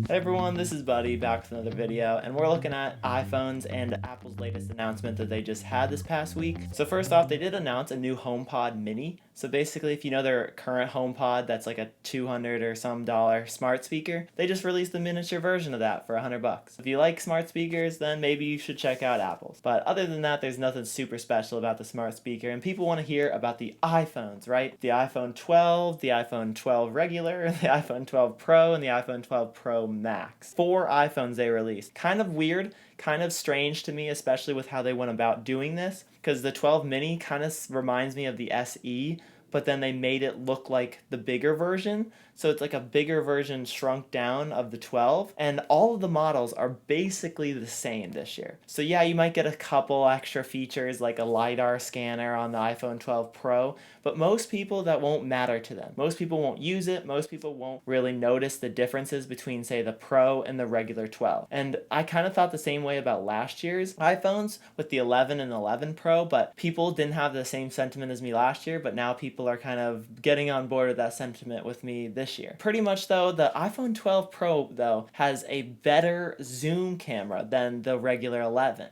Hey everyone, this is Buddy back with another video, and we're looking at iPhones and Apple's latest announcement that they just had this past week. So first off, they did announce a new HomePod mini. So basically, if you know their current HomePod that's like a $200 or some dollar smart speaker, they just released the miniature version of that for $100. If you like smart speakers, then maybe you should check out Apple's. But other than that, there's nothing super special about the smart speaker, and people want to hear about the iPhones, right? The iPhone 12, the iPhone 12 regular, the iPhone 12 Pro, and the iPhone 12 Pro Max. 4 iPhones they released. Kind of weird, kind of strange to me, especially with how they went about doing this, because the 12 mini kind of reminds me of the SE, but then they made it look like the bigger version. So it's like a bigger version shrunk down of the 12, and all of the models are basically the same this year. So yeah, you might get a couple extra features like a LiDAR scanner on the iPhone 12 Pro, but most people that won't matter to them. Most people won't use it, most people won't really notice the differences between, say, the Pro and the regular 12. And I kind of thought the same way about last year's iPhones with the 11 and 11 Pro, but people didn't have the same sentiment as me last year, but now people are kind of getting on board with that sentiment with me this year. Pretty much though, the iPhone 12 Pro though has a better zoom camera than the regular 11,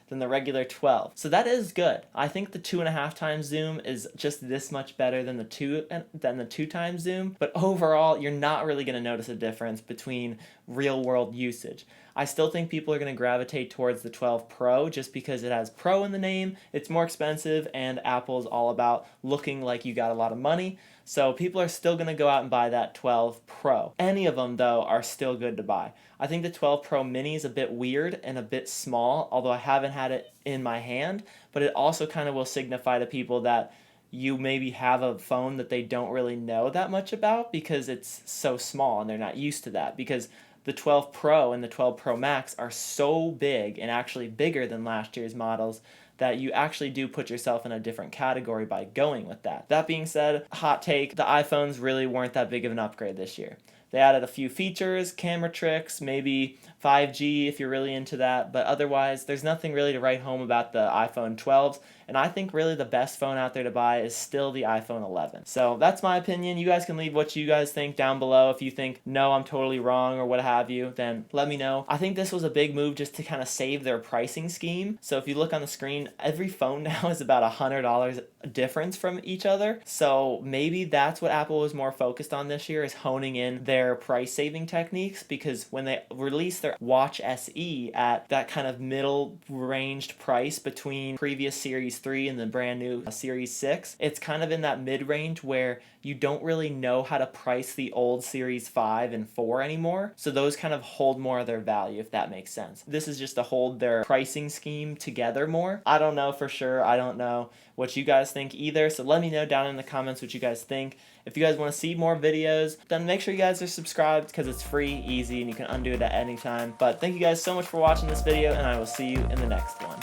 than the regular 12. So that is good. I think the 2.5 times zoom is just this much better than the 2 times zoom, but overall you're not really going to notice a difference between real world usage. I still think people are going to gravitate towards the 12 Pro just because it has Pro in the name, it's more expensive, and Apple's all about looking like you got a lot of money. So people are still going to go out and buy that 12 Pro. Any of them, though, are still good to buy. I think the 12 Pro Mini is a bit weird and a bit small, although I haven't had it in my hand, but it also kind of will signify to people that you maybe have a phone that they don't really know that much about because it's so small and they're not used to that, because the 12 Pro and the 12 Pro Max are so big and actually bigger than last year's models that you actually do put yourself in a different category by going with that. That being said, hot take, the iPhones really weren't that big of an upgrade this year. They added a few features, camera tricks, maybe 5G if you're really into that, but otherwise there's nothing really to write home about the iPhone 12s, and I think really the best phone out there to buy is still the iPhone 11. So that's my opinion. You guys can leave what you guys think down below. If you think, no, I'm totally wrong or what have you, then let me know. I think this was a big move just to kind of save their pricing scheme. So if you look on the screen, every phone now is about $100 difference from each other. So maybe that's what Apple was more focused on this year, is honing in their price saving techniques, because when they released their Watch SE at that kind of middle ranged price between previous Series 3 and the brand new Series 6, it's kind of in that mid-range where you don't really know how to price the old Series 5 and 4 anymore. So those kind of hold more of their value, if that makes sense. This is just to hold their pricing scheme together more. I don't know for sure. I don't know what you guys think either. So let me know down in the comments what you guys think. If you guys want to see more videos, then make sure you guys are subscribed because it's free, easy, and you can undo it at any time. But thank you guys so much for watching this video, and I will see you in the next one.